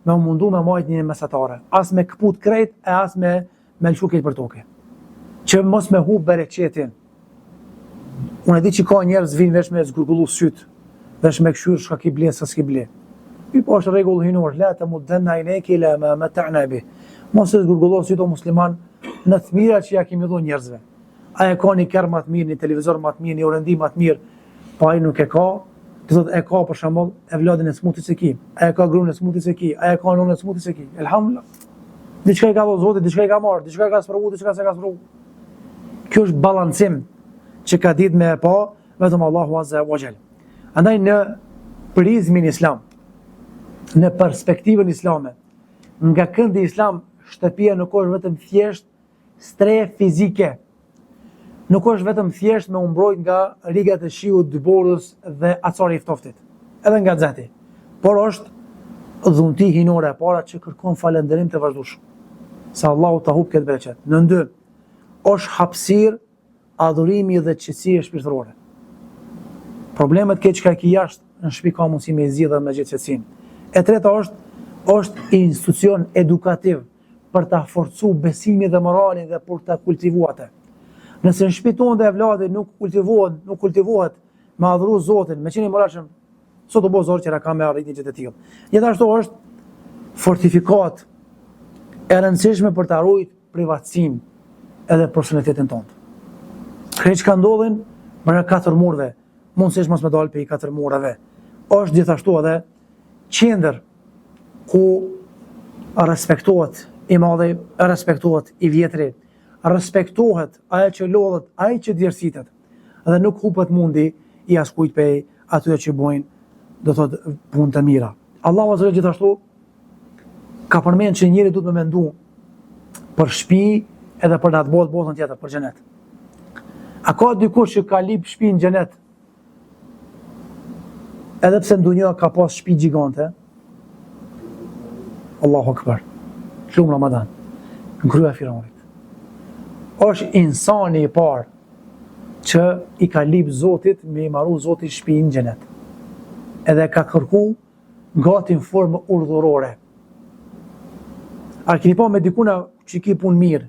me u mundu me majt një mesatare. As me këput krejt, e as me lëshu kejt për toke. Që mos me hu bereqetin. Unë e di që ka njerëz vinë vesh me zgurgullu sytë, vesh me këshyrë shka ki ble, sa s'ki ble. I po është regullë hinur, la të muddenna i neki, la me ta'na bi. Mos e zgurgullu sytë o musliman në të mira që ja kemi dhu njerëzve. A e ka një kërë më të mirë, një televizor më të mirë, një orendi më të mirë, pa ai nuk e ka, të thotë e ka për shembull e vladin e smutit se ki, a e ka gruën e smutit se ki, a e ka nënën e smutit se ki. Elhamdulillah. Diçka i ka dhënë Zoti, diçka i ka marrë, diçka ka sprovu, diçka s'e ka sprovu. Kjo është balancim që ka ditë me pa vetëm Allahu Azza wa Jall. Andaj në prizmin islam, në perspektivën islame, nga këndi islam, shtëpia nuk është vetëm thjesht stre fizike. Nuk është vetëm thjesht me umbrojt nga rigat e shiut, dyborës dhe acari i ftoftit, edhe nga xhati. Por është dhunti hinore e para që kërkon falënderim të vazhdueshëm. Se Allahu ta hub këtë bereqet. Në dy, është hapësirë, adhurimi dhe qetësia shpirtërore. Problemet që ka ki jashtë në shtëpi ka mundësi me zgjidhë dhe me gjetë qetësinë. E treta është institucion edukativ për ta forcu besimin dhe moralin dhe për ta kultivuar atë. Nëse në shtëpi tonë dhe evladi nuk kultivohet me adhuru Zotin, me qenë i moralshëm, sot u bë zor që ka me arritje të tillë. Gjithashtu është fortifikat e rëndësishme për të ruajtur privatësinë edhe personalitetin tonë. Krejt që ka ndodhin më në 4 murve, mundësisht mos me dalë për i 4 murave, është gjithashtu edhe qendër ku respektohet i madhi, respektohet i vjetri, respektohet ajo që lodhet, ajo që djersitet, dhe nuk hupet mundi i askujt për atyre që bojnë, do të thotë, punë të mira. Allahu Azza wa Jalla gjithashtu ka përmend që njëri duhet me mendu për shtëpi edhe për atë botën tjetër, për xhenet. A ka dikush që ka lip shtëpi në xhenet? Edhe pse në dunjë ka pas shtëpi gjigante? Allahu Akbar. Shumë Ramadan. Në krye Firavunit. Është insani i parë që i ka lip Zotit me i marru Zotit shtëpi në xhenet. Edhe ka kërku gati në formë urdhërore. A keni pa me dikuna që ki punë mirë,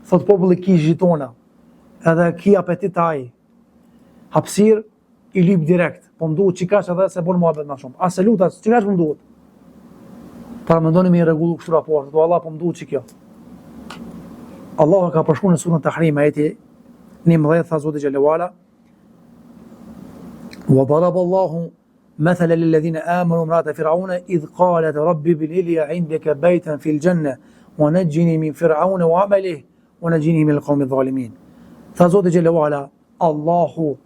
thot populli ki zhitona, edhe ki apetit aj, hapsir i lip direkt, po më duhet qikash edhe se bon muhabet ma shumë. A se lutat, qikash po më duhet? Para më ndoni me i regullu kështu raport, do Allah po më duhet që kjo. Allah ka përshku në surën Tahrim, ajeti 11, tha Zoti Gjellewala, wa daraba Allahu مثل للذين آمنوا امرأة فرعون إذ قالت رب ابن لي عندك بيتا في الجنة ونجني من فرعون وعمله ونجني من القوم الظالمين. Tha Zoti xhelalu ala, Allahu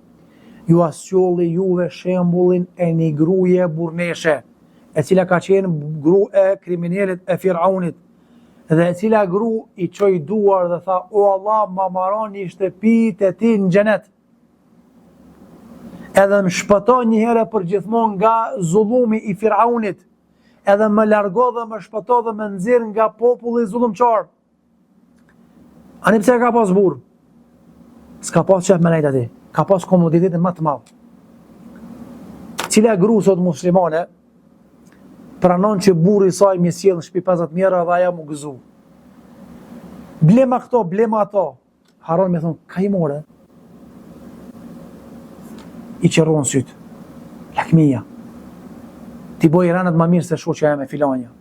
ju asjolli juve shembullin e një gruaje burneshe, e cila ka qenë gru e kriminalit e Firaunit, dhe e cila gru i çoi duar dhe tha: O Allah, ma maron një shtëpi te ti në xhenet. Edhe më shpëto një herë për gjithmonë nga zullumi i Firaunit, edhe më largo dhe më shpëto dhe më nxjerr nga populli zullumçar. Ani pse ka pas burr? S'ka pas qef me nejt ati, ka pas komoditetin më të madh. Cila gru sot muslimane pranon që burri i saj mi sjell në shtëpi 50 mijëra dhe ajo mu gëzu. Blema këto, blema ato. Haron me thonë, ka i more? I qërron sytë. Lakmija. Ti boj ranët më mirë se shoqja e me filanja.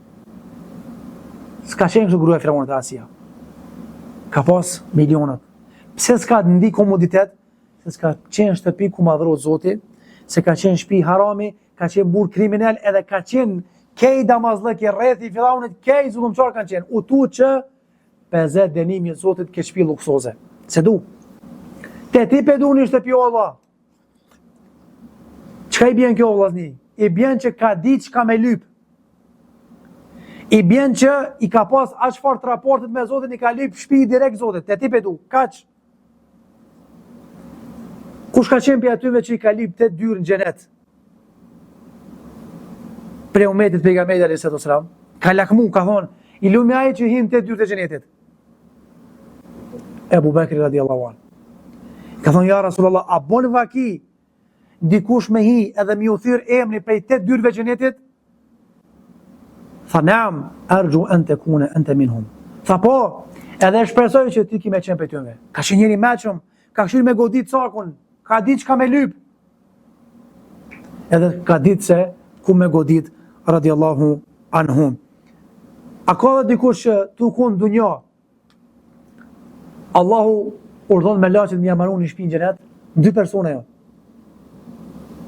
S'ka qenë kështu gruaja e Firaunit e Asia. Ka pas milionat. Pse s'ka ndi komoditet? Se s'ka qenë shtëpi ku madhrohet Zoti, se ka qenë shtëpi harami, ka qenë burr kriminal, edhe ka qenë kej damazllëki rreth i Firaunit, kej zullumçar kanë qenë. U tu që 50 dënimi i Zotit ke shtëpi luksoze. Se du. Te ti pe du një shtëpi o Allah. Çka i bjen kjo vllazni? I bjen që ka ditë çka me lyp. I bjen që i ka pas aq fort raportet me Zotin, i ka lyp shtëpi direkt Zotit. Te ti pe du. Kaç? Kush ka qenë për atyve që i ka lyp 8 dyrë në xhenet? Pre umetit pejgamberit alayhis salam, ka lakmu, ka thonë, i lumi ai që hin 8 dyrë të xhenetit. Ebu Bekri radiallahu anhu. Ka thonë, ja Rasulullah, a bon vaki dikush me hi edhe mi u thyrë emri prej 8 dyrëve xhenetit? Tha, naam, arju an takuna anta minhum. Tha, po, edhe shpresoj që ti ki me qenë për tyve. Ka qenë njëri meqëm, ka qenë me godit cakun, ka ditë që ka me lyp. Edhe ka ditë se ku me godit, radiallahu anhum. A ka dhe dikush që tu kun dunja, Allahu urdhon me laqet me jamarun një shpinë xhenet, 2 persona jo.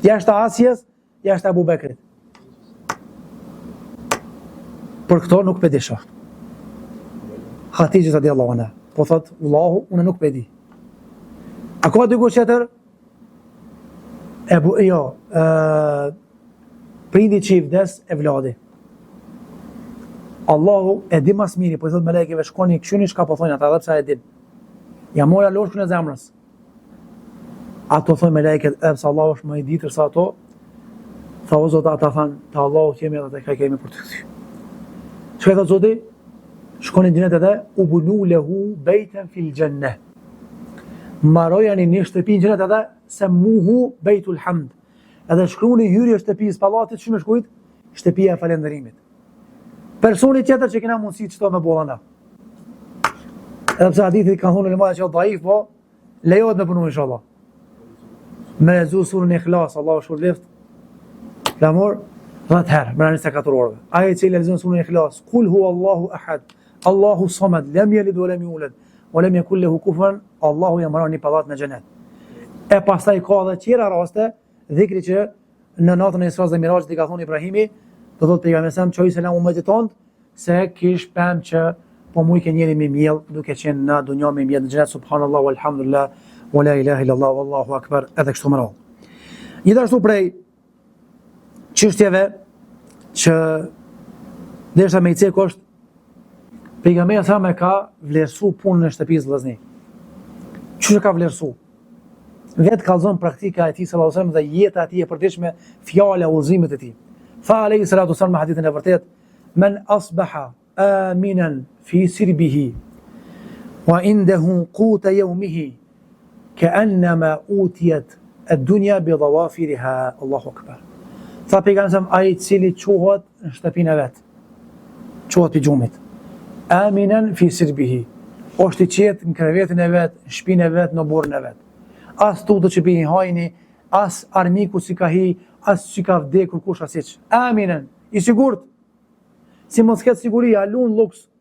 Jashtë Asjes, jashtë Abu Bekrit. Për këto nuk pe di shoh. Hatijës radiallahu anha, po thot, Allahu, unë nuk pe di. A ka dikush tjetër? Prindi që i vdes e vladi. Allahu e di mas miri, po i thot me lejkeve shkoni këshyni shka po thonjë ata dhe psa e din. Ja mora loshkën e zemrës. Ato thoi me lejket, psa Allahu është më i ditër sa ato, tha o Zotë, ata thanë, ta Allahu t'jemi edhe te ka kemi për të këthy. Shka i thot Zotë, shkoni në gjenet edhe, u bunu lehu bejten fil gjenne. Marojani një shtëpi në gjenet edhe, se muhu bejtul hamd. Edhe shkruni hyrje shtëpijës palatit, shumë e shkujt, shtëpia e falendërimit. Personi tjetër që kena mundësi që to me bolla. Edhe pse hadithi kanë thonë ulemaja që dhaif, po lejohet me punu inshallah. Me lezu surën Ikhlas, Allahu shpërblift. Flamor 10 herë, me 24 orëve. Ai që lexon surën Ikhlas, Kul huwa Allahu ahad, Allahu samad, lam yalid wa lam yulad, wa lam yakul lahu kufuwan, Allahu jamrani pallat në xhenet. E pastaj ka edhe tjera raste, dhikri që në natën e Isra dhe Mirajit i ka thonë Ibrahimi, do thotë pejgamberi sa çoi selam ummetit se kish pem që po muj ke njeri me miell duke qenë në dunjë me miell në xhenet, subhanallahu walhamdulillah wa la ilaha illallah wallahu akbar, edhe kështu më radh. Gjithashtu prej çështjeve që derisa me i cek është pejgamberi sa më ka vlerësu punën e shtëpisë vëllazni. Çu ka vlerësu? Vetë kallzon praktika e tij sallallahu alajhi wasallam dhe jeta e tij e përditshme, fjala e udhëzimit e tij. Tha alayhi salatu wasallam në hadithin e vërtet, men asbaha aminan fi sirbihi wa indahu qut yawmihi ka'annama utiyat ad-dunya bi dhawafiriha. Allahu akbar. Tha pejgamberi ai i cili quhet në shtëpinë e vet, quhet pi xhumit. Aminan fi sirbihi. Është i qetë në krevetin e vet, në shtëpinë e vet, në burrin e vet. As tutë që pihin hajni, as armiku si ka hi, as që ka vdekur kush asiq. Aminen, i sigurt. Si mos ketë siguria, lun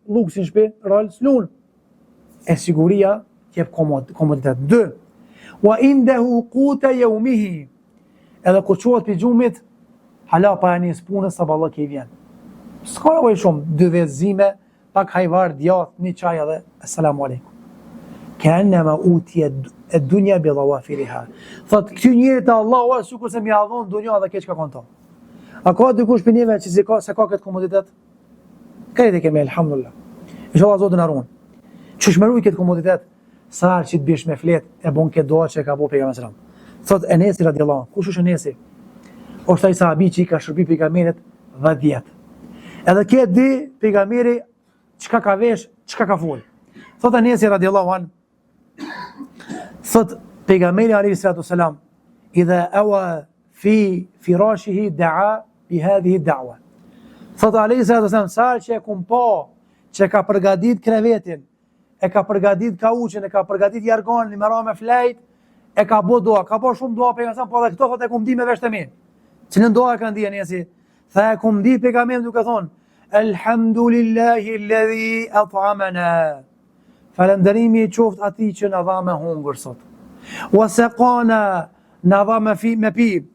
luksin shpe, rallës lun. E siguria jep komoditet. 2. Wa indahu quta yawmihi. Edhe kur quhet pi xhumit, hala pa e njës punës, sa balla ke i vjen. S'ka nevojë shumë, 2 vezime, pak hajvar, djath, një çaj edhe assalamu alaikum. Ka'annama utiya ad-dunya bi dhawafiriha. Thot këty njeri te Allahu sikur se më ia dhon dunja dhe keq ka konto. A ka dikush për neve që se ka këtë komoditet? Krejt e kemi, alhamdulillah. Inshallah Zotë në arun. Që shmeruj këtë komoditet, sa që të bish me flet, e bon këtë doa që e ka po pejgamberi sallam. Thot Enesi radiallahu, kush është Enesi? Është ai sahabi që i ka shërbi pejgamberit 10 vjet. Edhe këtë di pejgamberi çka ka vesh, çka ka fol. Thot Enesi radiallahu an, thot pejgamberi alayhi salatu wasalam, idha awa fi firashihi da'a bi hadhihi da'wa. Thot alayhi salatu wasalam, sa që e kum pa që ka përgatit krevetin, e ka përgatit kauçën, e ka përgatit jargonin, me ra me flejt, e ka bo doa, ka bo shumë doa pejgamberi, po dhe këto thot e kum di me vesh të mi. Cilën doa e kanë di Enesi? Tha e kum di pejgamberi duke thonë, Elhamdulillahi alladhi at'amana. Falënderimi i qoftë atij që na dha me hungër sot. Wa saqana, na dha me pi.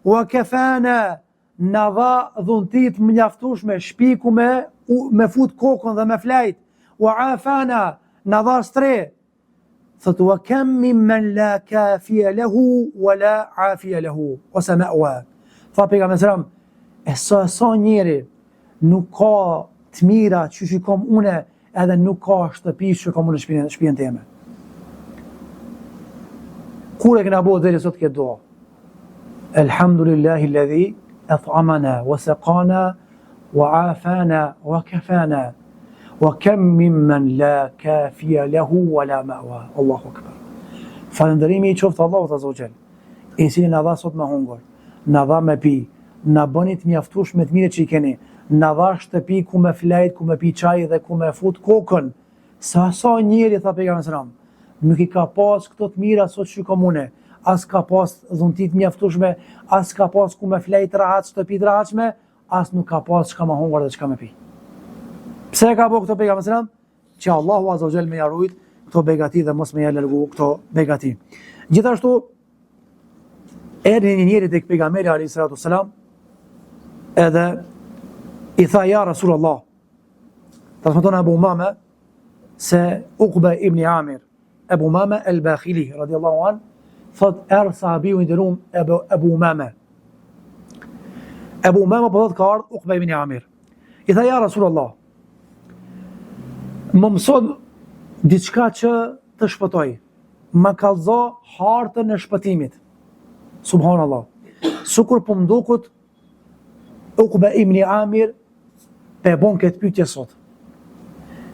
Wa kafana, na dha dhuntit mjaftueshme, shpiku me fut kokën dhe me flajt. Wa afana, na dha stre. Thot wa kam mimman la kafiya lahu wa la afiya lahu wa sama'wa. Tha pejgamberi sallam, e sa njeri nuk ka të mira që që kom une, edhe nuk ka shtëpi që kom une shpijën teme. Kur e këna bo dhe sot këtë doa? Elhamdulillahi alladhi at'amana wa saqana wa afana wa kafana wa kam mimman la kafiya lahu wa la ma'wa. Allahu akbar. Falënderimi i qoftë Allahut azza wa jall, i cili na dha sot me hungër, na dha me pi, na bëni të mjaftueshme të mirë që i keni, na dha shtëpi ku me flajt, ku me pi çaj dhe ku me fut kokën. Sa njeri, tha pejgamberi sallam, nuk i ka pas këto të mira sot që komune, as ka pas dhuntit mjaftueshme, as ka pas ku me flajt rahat, shtëpi të rahatshme, as nuk ka pas çka me hungër dhe çka me pi. Pse e ka bo këto pejgamberi sallam? Që Allahu azza wa jall me jarujt këto begati dhe mos me ja largu këto begati. Gjithashtu erdhi një njeri tek pejgamberi alayhi salatu sallam, edhe i tha ja Rasulullah, transmeton Abu Umama se Uqba ibn Amir, Abu Umama al-Bakhili radiyallahu an, thot sahabiu i nderuar Abu Umama. Abu Umama po thot ka ardhur Uqba ibn Amir. I tha ja Rasulullah, më mëson diçka që të shpëtoj. Më kallëzo hartën e shpëtimit. Subhanallah. Sukur po mdukut Uqba ibn Amir pe bon këtë pyetje sot.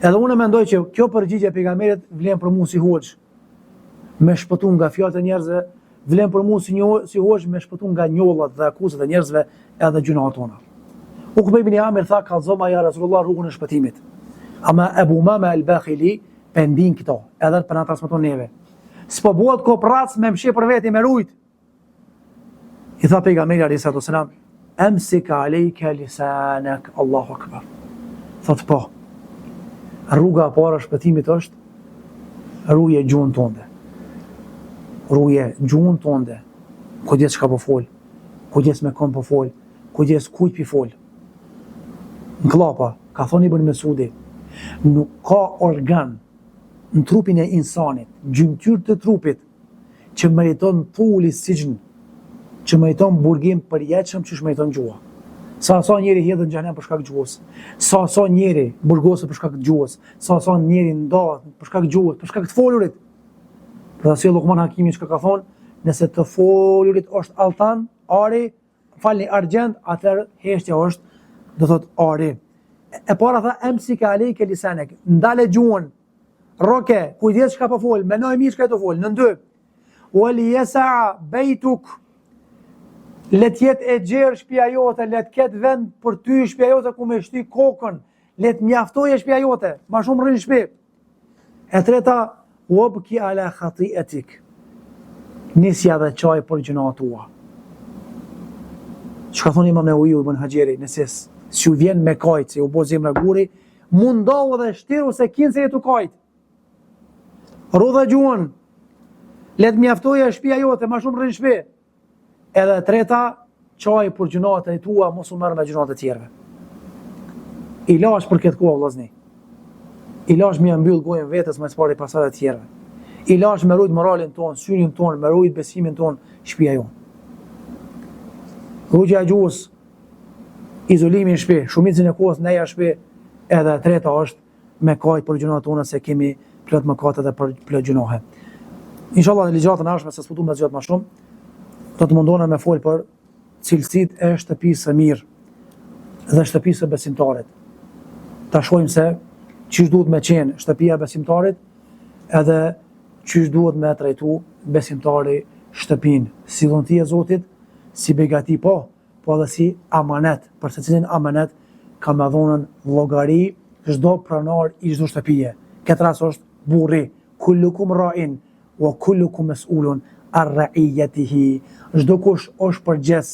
Edhe unë mendoj që kjo përgjigje e pejgamberit vlen për mua si hoxh, me shpëtu nga fjalët e njerëzve, vlen për mua si hoxh me shpëtu nga njollat dhe akuzat e njerëzve edhe gjunaat tona. Uqba ibn Amir tha kallëzoma ja Rasulullah rrugën e shpëtimit. Ama Abu Umama al-Bakhili pendin këto, edhe për na transmeton neve. S'po bëhet koprac me mshi për veti me rujt. I tha pejgamberi alayhi salatu wasalam, amsik alayka lisanak. Allahu akbar. Thot po, rruga e parë e shpëtimit është ruje gjuhën tënde. Ruje gjuhën tënde. Kujdes çka po fol, kujdes me kon po fol, kujdes kujt pi fol. Nklapa, ka thoni Ibn Mesudi, nuk ka organ në trupin e insanit, gjymtyr të trupit, që meriton thuli sijnë, që meriton burgim përjetshëm që meriton gjuha. Sa njeri hedhën në xhenem për shkak të gjuhës, sa njeri burgosë për shkak të gjuhës, sa njeri ndahet për shkak të gjuhës, për shkak të folurit. Për asaj Luqman Hakimi çka ka thonë, nëse të folurit është altan, ari, falni argjend, atëherë heshtja është, do thot ari. E para tha emsik alayka lisanak, ndale gjuhën, roke, kujdes çka po fol, menoj mirë çka do fol. Në 2, wal yasa beituk, let jetë e gjerë shtëpia jote, let ketë vend për ty shtëpia jote ku me shty kokën, let mjaftoje shtëpia jote, ma shumë rrin shtëpi. E treta, wabki ala khati'atik, nisja dhe çaj për gjunat tua. Çka thoni Imam Nevawi ibn Hajeri, nëse s'u vjen me kajt, se u bo zemra guri, mundohu dhe shtiru se kinë se jetu kajt. Rudha gjuhën, let mjaftoje shtëpia jote, ma shumë rrin shtëpi. Edhe treta, çaj për gjunat e tua, mos u merr me gjunat e tjerëve. Ilaç për këtë kohë vëllazni. Ilaç më mbyll gojën vetes më së pari pasardhë të tjerëve. Ilaç me rujt moralin ton, syrin ton, me rujt besimin ton, shtëpia jon. Rrugja e gjuhës, izolimi në shtëpi, shumicën e kohës neja në shtëpi, edhe e treta është me kajt për gjunat tona se kemi plot mëkate dhe për plot gjunohe. Inshallah në ligjatën e ardhshme se s'futum me zgjat më shumë, do të mundona me fol për cilësitë e shtëpisë së mirë dhe shtëpisë së besimtarit. Ta shohim se çish duhet me qenë shtëpia e besimtarit, edhe çish duhet me trajtu besimtari shtëpinë, si dhuntia e Zotit, si begati po edhe si amanet, për secilin amanet ka me dhonën llogari çdo pronar i çdo shtëpie. Këtë rast është burri, kullukum ra'in wa kullukum mas'ulun an ra'iyatihi. Çdo kush është përgjegjës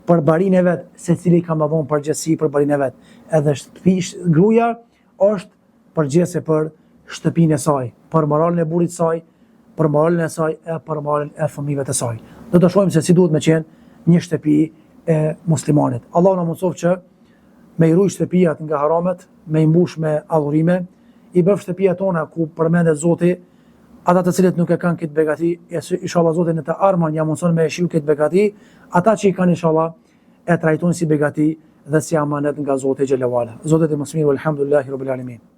për barinë e vet, secili ka me dhonë përgjegjësi për barinë e vet. Edhe gruaja është përgjegjëse për shtëpinë e saj, për moralin e burrit të saj, për moralin e saj e për moralin e fëmijëve të saj. Do të shohim se si duhet me qenë një shtëpi e muslimanit. Allahu na mëson që me i ruaj shtëpiat nga haramet, me i mbush me adhurime, i bëf shtëpia tona ku përmendet Zoti, ata të cilët nuk e kanë këtë begati, inshallah Zoti në të ardhmen ja mundson me shiu këtë begati, ata që i kanë inshallah e trajtojnë si begati dhe si amanet nga Zoti xhelalu ala. Zoti të mëshirë, alhamdulillahi rabbil alamin.